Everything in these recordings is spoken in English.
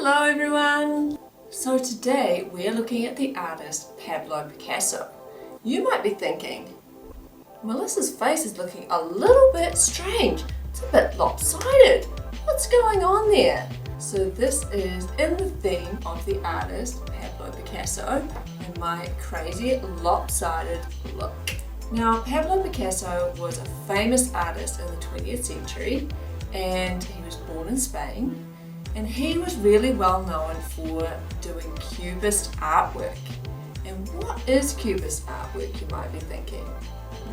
Hello everyone! So today we're looking at the artist Pablo Picasso. You might be thinking, Melissa's face is looking a little bit strange. It's a bit lopsided. What's going on there? So this is in the theme of the artist Pablo Picasso and my crazy lopsided look. Now Pablo Picasso was a famous artist in the 20th century and he was born in Spain. And he was really well known for doing cubist artwork. And what is cubist artwork, you might be thinking?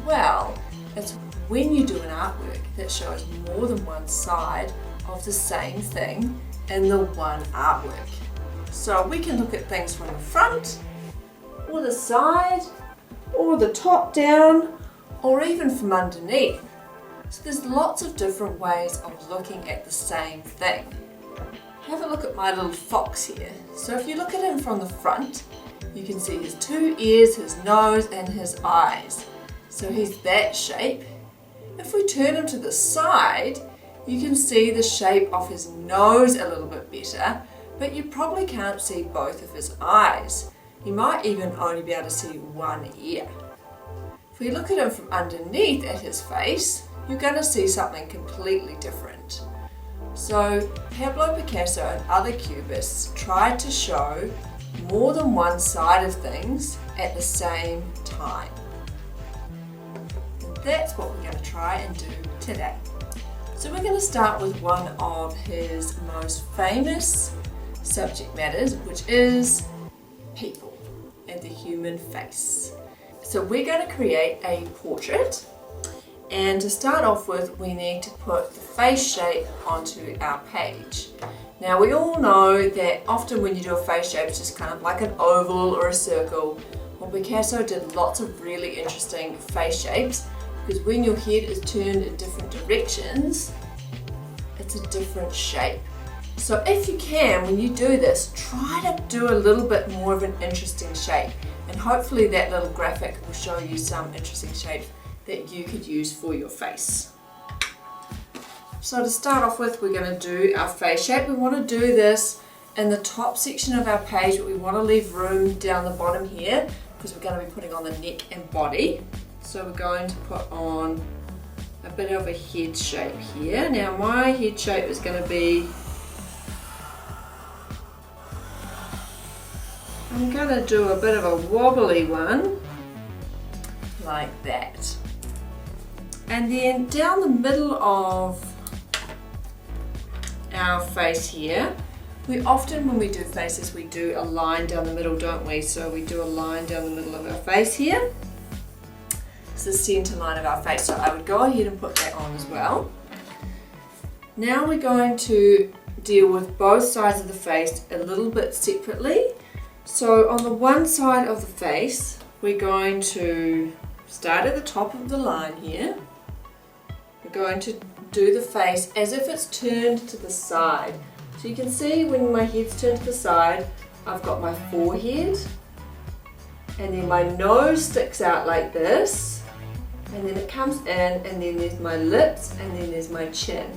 Well, it's when you do an artwork that shows more than one side of the same thing in the one artwork. So we can look at things from the front, or the side, or the top down, or even from underneath. So there's lots of different ways of looking at the same thing. Have a look at my little fox here. So if you look at him from the front, you can see his two ears, his nose and his eyes. So he's that shape. If we turn him to the side, you can see the shape of his nose a little bit better, but you probably can't see both of his eyes. You might even only be able to see one ear. If we look at him from underneath at his face, you're going to see something completely different. So Pablo Picasso and other cubists tried to show more than one side of things at the same time. And that's what we're going to try and do today. So we're going to start with one of his most famous subject matters, which is people and the human face. So we're going to create a portrait. And to start off with, we need to put the face shape onto our page. Now we all know that often when you do a face shape, it's just kind of like an oval or a circle. Well, Picasso did lots of really interesting face shapes because when your head is turned in different directions, it's a different shape. So if you can, when you do this, try to do a little bit more of an interesting shape. And hopefully that little graphic will show you some interesting shapes that you could use for your face. So to start off with, we're going to do our face shape. We want to do this in the top section of our page, but we want to leave room down the bottom here because we're going to be putting on the neck and body. So we're going to put on a bit of a head shape here. Now my head shape is going to be, I'm going to do a bit of a wobbly one like that. And then down the middle of our face here, we often, when we do faces, we do a line down the middle, don't we? So we do a line down the middle of our face here. It's the center line of our face. So I would go ahead and put that on as well. Now we're going to deal with both sides of the face a little bit separately. So on the one side of the face, we're going to start at the top of the line here. We're going to do the face as if it's turned to the side. So you can see when my head's turned to the side, I've got my forehead, and then my nose sticks out like this, and then it comes in, and then there's my lips, and then there's my chin.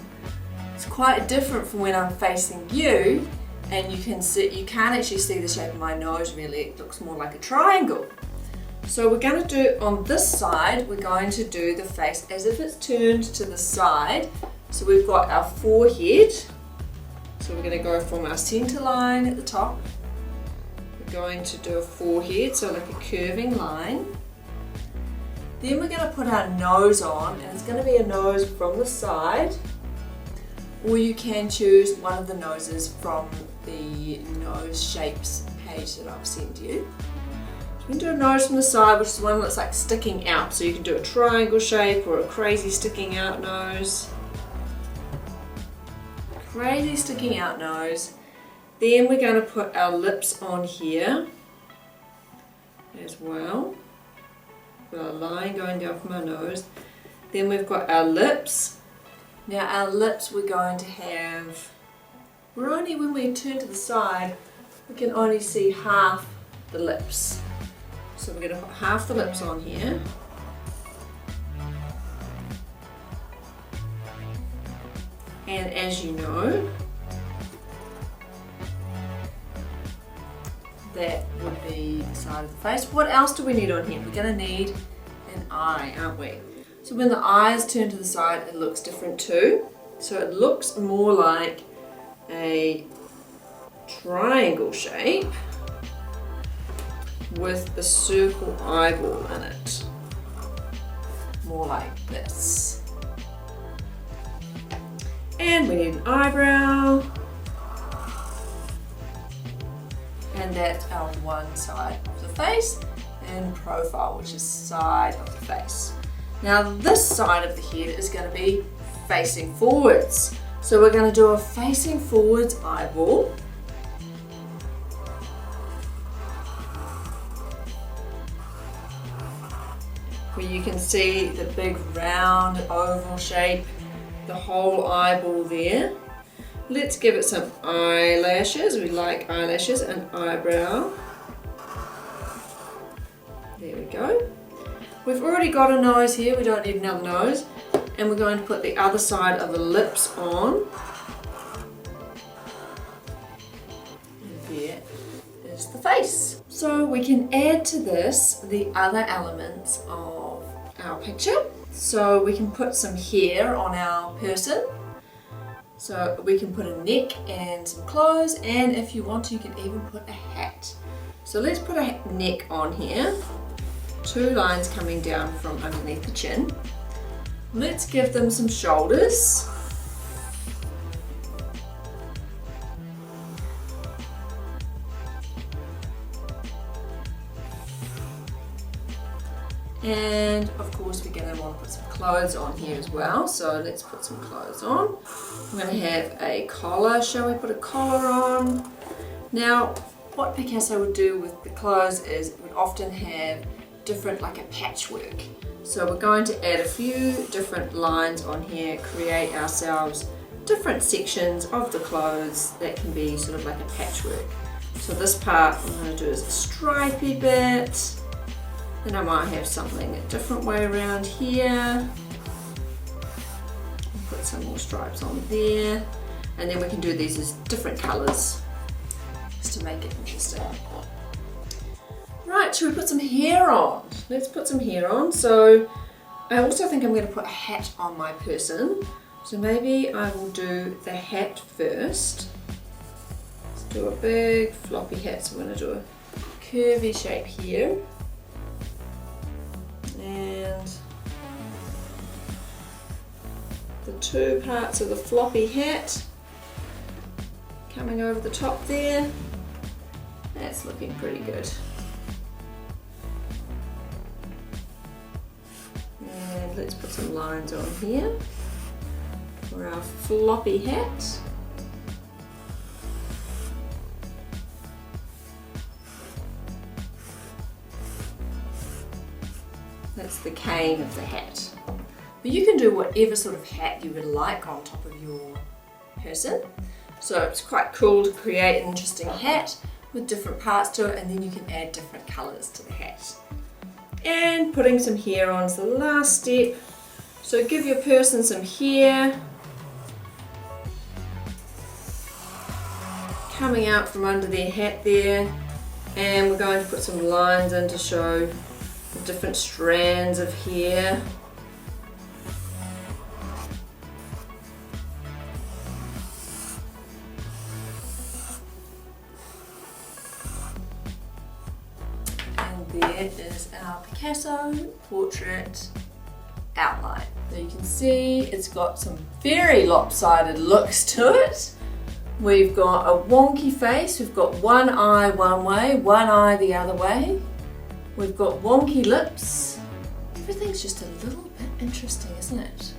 It's quite different from when I'm facing you, and you can't actually see the shape of my nose really. It looks more like a triangle. So we're going to do on this side, we're going to do the face as if it's turned to the side. So we've got our forehead. So we're going to go from our center line at the top. We're going to do a forehead, so like a curving line. Then we're going to put our nose on, and it's going to be a nose from the side. Or you can choose one of the noses from the nose shapes page that I've sent you. You can do a nose from the side, which is one that's like sticking out. So you can do a triangle shape or a crazy sticking out nose. Crazy sticking out nose. Then we're going to put our lips on here as well. Got a line going down from our nose. Then we've got our lips. Now our lips we're going to have, when we turn to the side, we can only see half the lips. So we're going to put half the lips on here. And as you know, that would be the side of the face. What else do we need on here? We're going to need an eye, aren't we? So when the eye is turned to the side, it looks different too. So it looks more like a triangle shape with a circle eyeball in it. More like this. And we need an eyebrow. And that's our one side of the face, and profile, which is side of the face. Now this side of the head is going to be facing forwards. So we're going to do a facing forwards eyeball. Where you can see the big round oval shape, the whole eyeball there. Let's give it some eyelashes. We like eyelashes and eyebrow. There we go. We've already got a nose here, we don't need another nose. And we're going to put the other side of the lips on. And there is the face. So we can add to this the other elements of our picture. So we can put some hair on our person. So we can put a neck and some clothes, and if you want to, you can even put a hat. So let's put a neck on here. 2 lines coming down from underneath the chin. Let's give them some shoulders. And of course we're going to want to put some clothes on here as well, so let's put some clothes on. We're going to have a collar. Shall we put a collar on? Now what Picasso would do with the clothes is it would often have different, like a patchwork. So we're going to add a few different lines on here, create ourselves different sections of the clothes that can be sort of like a patchwork. So this part I'm going to do is a stripy bit. Then I might have something a different way around here. Put some more stripes on there. And then we can do these as different colours, just to make it interesting. Right, should we put some hair on? Let's put some hair on. So I also think I'm going to put a hat on my person. So maybe I will do the hat first. Let's do a big floppy hat. So we're going to do a curvy shape here. And the 2 parts of the floppy hat coming over the top there. That's looking pretty good. And let's put some lines on here for our floppy hat. That's the cane of the hat. But you can do whatever sort of hat you would like on top of your person. So it's quite cool to create an interesting hat with different parts to it, and then you can add different colours to the hat. And putting some hair on is the last step. So give your person some hair coming out from under their hat there, and we're going to put some lines in to show the different strands of hair. And there is our Picasso portrait outline. So you can see it's got some very lopsided looks to it. We've got a wonky face, we've got one eye one way, one eye the other way. We've got wonky lips. Everything's just a little bit interesting, isn't it?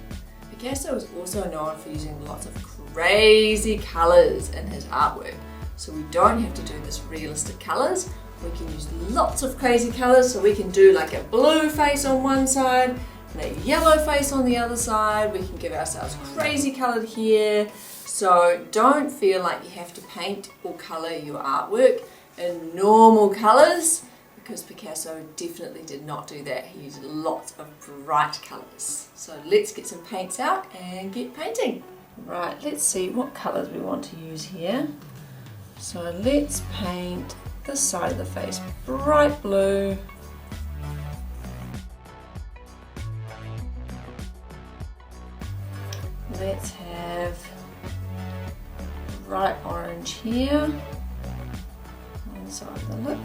Picasso is also known for using lots of crazy colours in his artwork. So we don't have to do this realistic colours. We can use lots of crazy colours. So we can do like a blue face on one side and a yellow face on the other side. We can give ourselves crazy coloured hair. So don't feel like you have to paint or colour your artwork in normal colours, because Picasso definitely did not do that. He used lots of bright colours. So let's get some paints out and get painting. Right, let's see what colours we want to use here. So let's paint this side of the face bright blue. Let's have bright orange here, one side of the lip.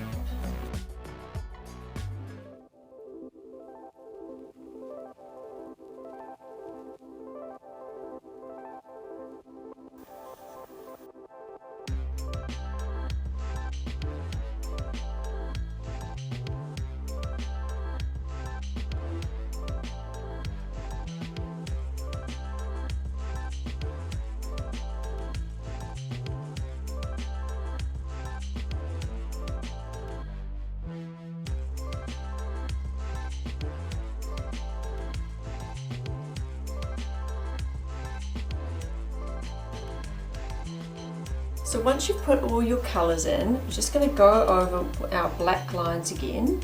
So once you've put all your colours in, we're just going to go over our black lines again.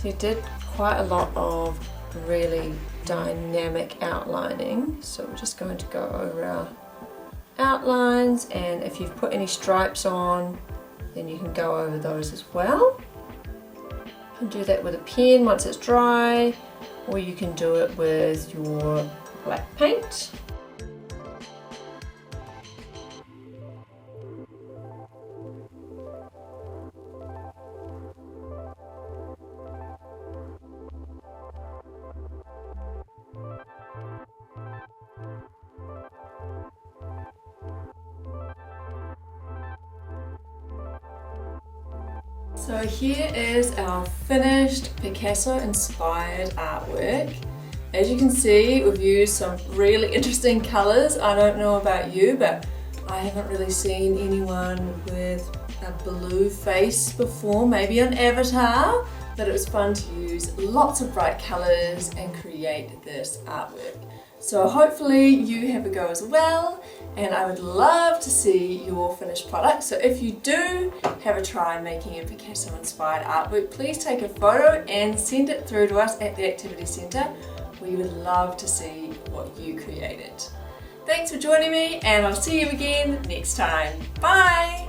So you did quite a lot of really dynamic outlining, so we're just going to go over our outlines, and if you've put any stripes on, then you can go over those as well. You can do that with a pen once it's dry, or you can do it with your black paint. So here is our finished Picasso inspired artwork. As you can see, we've used some really interesting colours. I don't know about you, but I haven't really seen anyone with a blue face before, maybe on Avatar, but it was fun to use lots of bright colours and create this artwork. So hopefully you have a go as well, and I would love to see your finished product. So if you do have a try making a Picasso inspired artwork, please take a photo and send it through to us at the Activity Centre. We would love to see what you created. Thanks for joining me, and I'll see you again next time. Bye!